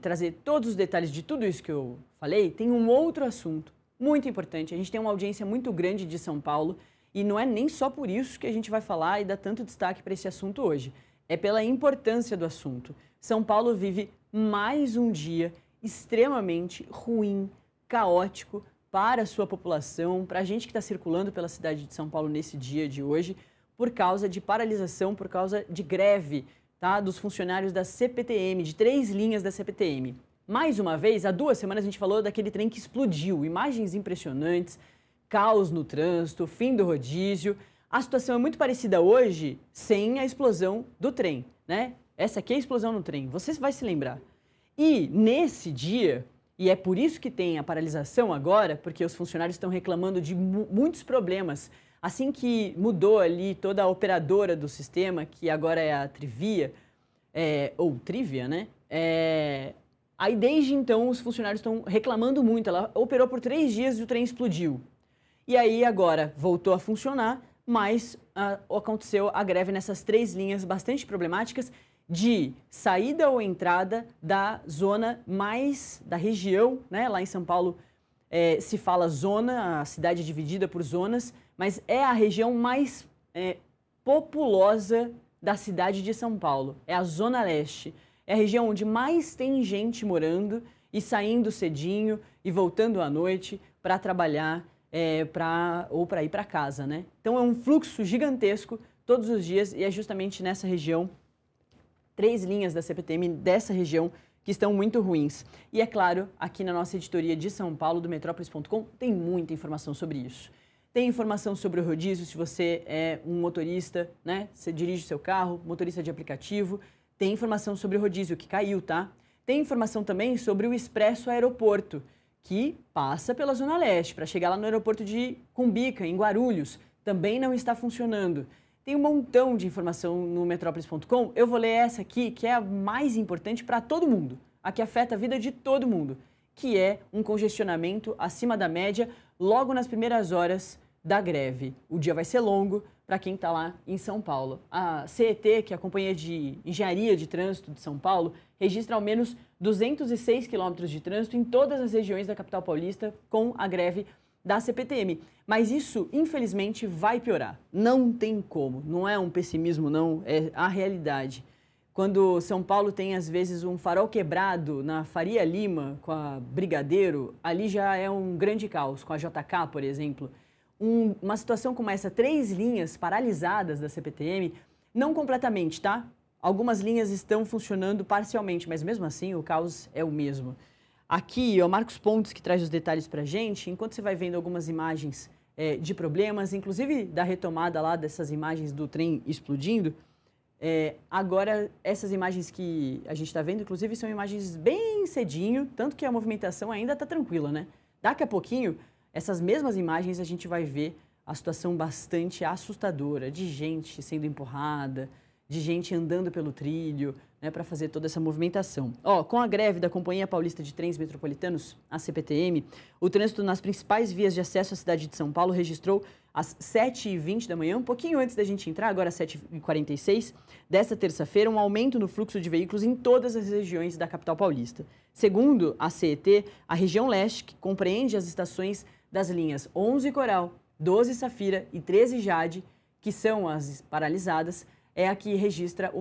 trazer todos os detalhes de tudo isso que eu falei, tem um outro assunto muito importante. A gente tem uma audiência muito grande de São Paulo e não é nem só por isso que a gente vai falar e dar tanto destaque para esse assunto hoje. É pela importância do assunto. São Paulo vive mais um dia extremamente ruim, caótico para a sua população, para a gente que está circulando pela cidade de São Paulo nesse dia de hoje, por causa de paralisação, por causa de greve, tá, dos funcionários da CPTM, de 3 linhas da CPTM. Mais uma vez, há 2 semanas a gente falou daquele trem que explodiu, imagens impressionantes, caos no trânsito, fim do rodízio. A situação é muito parecida hoje sem a explosão do trem, né? Essa aqui é a explosão no trem, você vai se lembrar. E nesse dia, e é por isso que tem a paralisação agora, porque os funcionários estão reclamando de muitos problemas. Assim que mudou ali toda a operadora do sistema, que agora é a Trivia, ou Trivia, né? Aí desde então os funcionários estão reclamando muito. Ela operou por 3 dias e o trem explodiu. E aí agora voltou a funcionar, mas aconteceu a greve nessas 3 linhas bastante problemáticas de saída ou entrada da zona mais da região, né? Lá em São Paulo se fala zona, a cidade é dividida por zonas, mas é a região mais populosa da cidade de São Paulo, é a Zona Leste. É a região onde mais tem gente morando e saindo cedinho e voltando à noite para trabalhar ou para ir para casa, né? Então é um fluxo gigantesco todos os dias e é justamente nessa região, 3 linhas da CPTM dessa região que estão muito ruins. E é claro, aqui na nossa editoria de São Paulo, do Metrópolis.com, tem muita informação sobre isso. Tem informação sobre o rodízio, se você é um motorista, né? Você dirige o seu carro, motorista de aplicativo. Tem informação sobre o rodízio, que caiu, tá? Tem informação também sobre o Expresso Aeroporto, que passa pela Zona Leste, para chegar lá no aeroporto de Cumbica, em Guarulhos. Também não está funcionando. Tem um montão de informação no Metrópolis.com. Eu vou ler essa aqui, que é a mais importante para todo mundo, a que afeta a vida de todo mundo, que é um congestionamento acima da média logo nas primeiras horas da greve. O dia vai ser longo para quem está lá em São Paulo. A CET, que é a Companhia de Engenharia de Trânsito de São Paulo, registra ao menos 206 quilômetros de trânsito em todas as regiões da capital paulista com a greve da CPTM. Mas isso, infelizmente, vai piorar. Não tem como. Não é um pessimismo, não. É a realidade. Quando São Paulo tem, às vezes, um farol quebrado na Faria Lima com a Brigadeiro, ali já é um grande caos, com a JK, por exemplo. Uma situação como essa, 3 linhas paralisadas da CPTM, não completamente, tá? Algumas linhas estão funcionando parcialmente, mas mesmo assim o caos é o mesmo. Aqui, o Marcos Pontes, que traz os detalhes pra gente, enquanto você vai vendo algumas imagens de problemas, inclusive da retomada lá dessas imagens do trem explodindo, agora essas imagens que a gente está vendo, inclusive, são imagens bem cedinho, tanto que a movimentação ainda está tranquila, né? Daqui a pouquinho, essas mesmas imagens a gente vai ver a situação bastante assustadora de gente sendo empurrada, de gente andando pelo trilho, né, para fazer toda essa movimentação. Com a greve da Companhia Paulista de Trens Metropolitanos, a CPTM, o trânsito nas principais vias de acesso à cidade de São Paulo registrou às 7h20 da manhã, um pouquinho antes da gente entrar, agora às 7h46, desta terça-feira, um aumento no fluxo de veículos em todas as regiões da capital paulista. Segundo a CET, a região leste, que compreende as estações das linhas 11 Coral, 12 Safira e 13 Jade, que são as paralisadas, é a que registra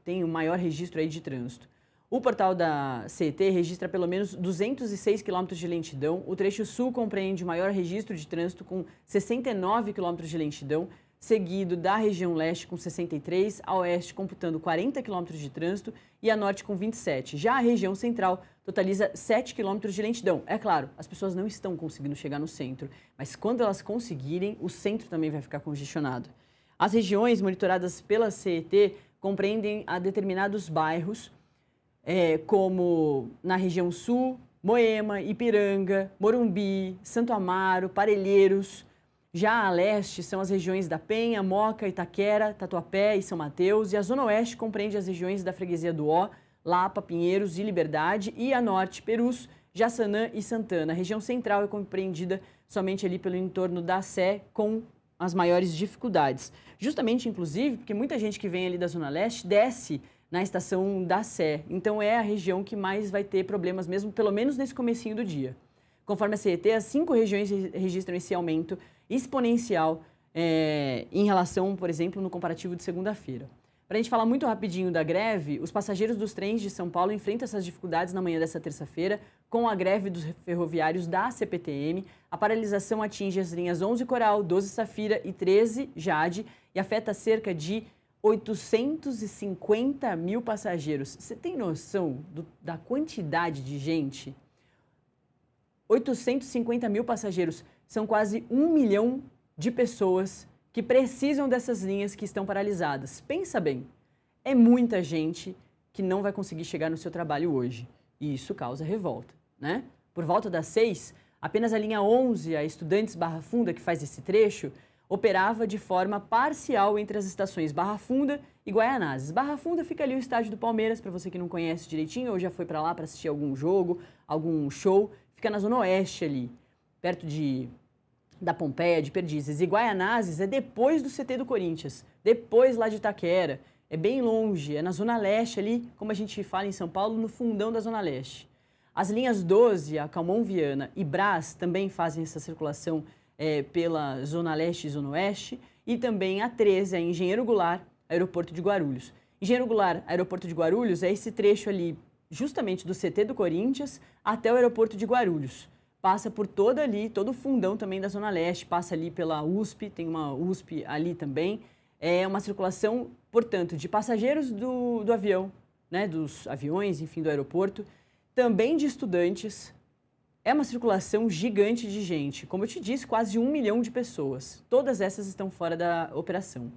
tem o maior registro aí de trânsito. O portal da CET registra pelo menos 206 quilômetros de lentidão. O trecho sul compreende o maior registro de trânsito com 69 quilômetros de lentidão, seguido da região leste com 63, a oeste computando 40 quilômetros de trânsito e a norte com 27. Já a região central totaliza 7 quilômetros de lentidão. É claro, as pessoas não estão conseguindo chegar no centro, mas quando elas conseguirem, o centro também vai ficar congestionado. As regiões monitoradas pela CET compreendem a determinados bairros, como na região sul, Moema, Ipiranga, Morumbi, Santo Amaro, Parelheiros. Já a leste são as regiões da Penha, Moca, Itaquera, Tatuapé e São Mateus. E a zona oeste compreende as regiões da freguesia do Ó, Lapa, Pinheiros e Liberdade. E a norte, Perus, Jaçanã e Santana. A região central é compreendida somente ali pelo entorno da Sé, com as maiores dificuldades. Justamente, inclusive, porque muita gente que vem ali da Zona Leste desce na estação da Sé. Então é a região que mais vai ter problemas mesmo, pelo menos nesse comecinho do dia. Conforme a CET, as 5 regiões registram esse aumento exponencial em relação, por exemplo, no comparativo de segunda-feira. Para a gente falar muito rapidinho da greve, os passageiros dos trens de São Paulo enfrentam essas dificuldades na manhã dessa terça-feira com a greve dos ferroviários da CPTM. A paralisação atinge as linhas 11 Coral, 12 Safira e 13 Jade e afeta cerca de 850 mil passageiros. Você tem noção da quantidade de gente? 850 mil passageiros são quase 1 milhão de pessoas que precisam dessas linhas que estão paralisadas. Pensa bem, é muita gente que não vai conseguir chegar no seu trabalho hoje. E isso causa revolta, né? Por volta das 6, apenas a linha 11, a Estudantes Barra Funda, que faz esse trecho, operava de forma parcial entre as estações Barra Funda e Guaianazes. Barra Funda fica ali o estádio do Palmeiras, para você que não conhece direitinho, ou já foi para lá para assistir algum jogo, algum show, fica na Zona Oeste ali, perto da Pompeia, de Perdizes. E Guaianazes é depois do CT do Corinthians, depois lá de Itaquera, é bem longe, é na Zona Leste ali, como a gente fala em São Paulo, no fundão da Zona Leste. As linhas 12, a Calmon Viana e Brás também fazem essa circulação pela Zona Leste e Zona Oeste, e também a 13, a Engenheiro Goulart, Aeroporto de Guarulhos. Engenheiro Goulart, Aeroporto de Guarulhos, é esse trecho ali, justamente do CT do Corinthians até o Aeroporto de Guarulhos. Passa por todo o fundão também da Zona Leste, passa ali pela USP, tem uma USP ali também. É uma circulação, portanto, de passageiros do avião, né, dos aviões, enfim, do aeroporto, também de estudantes. É uma circulação gigante de gente. Como eu te disse, quase 1 milhão de pessoas. Todas essas estão fora da operação.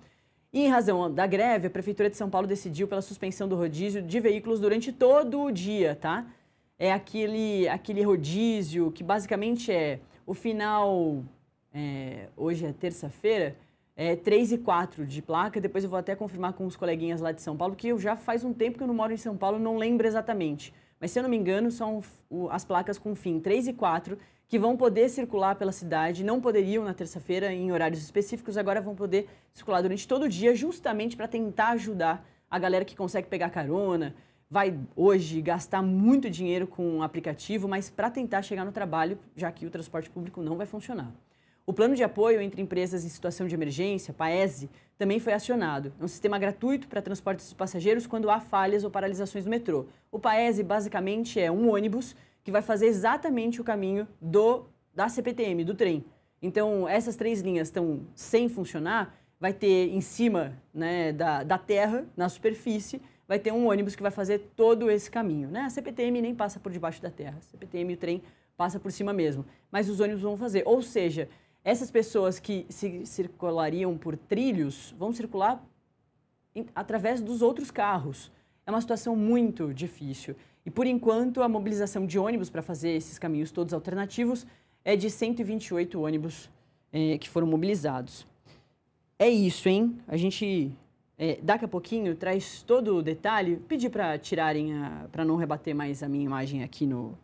E em razão da greve, a Prefeitura de São Paulo decidiu pela suspensão do rodízio de veículos durante todo o dia, tá? É aquele rodízio que basicamente é o final, hoje é terça-feira, 3 e 4 de placa. Depois eu vou até confirmar com os coleguinhas lá de São Paulo, que eu já faz um tempo que eu não moro em São Paulo, não lembro exatamente. Mas, se eu não me engano, são as placas com fim 3 e 4 que vão poder circular pela cidade, não poderiam na terça-feira em horários específicos, agora vão poder circular durante todo o dia, justamente para tentar ajudar a galera que consegue pegar carona, vai hoje gastar muito dinheiro com o aplicativo, mas para tentar chegar no trabalho, já que o transporte público não vai funcionar. O plano de apoio entre empresas em situação de emergência, PAESE, também foi acionado. É um sistema gratuito para transportes de passageiros quando há falhas ou paralisações no metrô. O PAESE basicamente é um ônibus que vai fazer exatamente o caminho da CPTM, do trem. Então, essas 3 linhas estão sem funcionar, vai ter em cima, né, da terra, na superfície, vai ter um ônibus que vai fazer todo esse caminho, né? A CPTM nem passa por debaixo da terra, a CPTM e o trem passa por cima mesmo, mas os ônibus vão fazer. Ou seja, essas pessoas que circulariam por trilhos vão circular através dos outros carros. É uma situação muito difícil. E, por enquanto, a mobilização de ônibus para fazer esses caminhos todos alternativos é de 128 ônibus que foram mobilizados. É isso, hein? A gente, daqui a pouquinho, traz todo o detalhe. Pedi para tirarem, para não rebater mais a minha imagem aqui no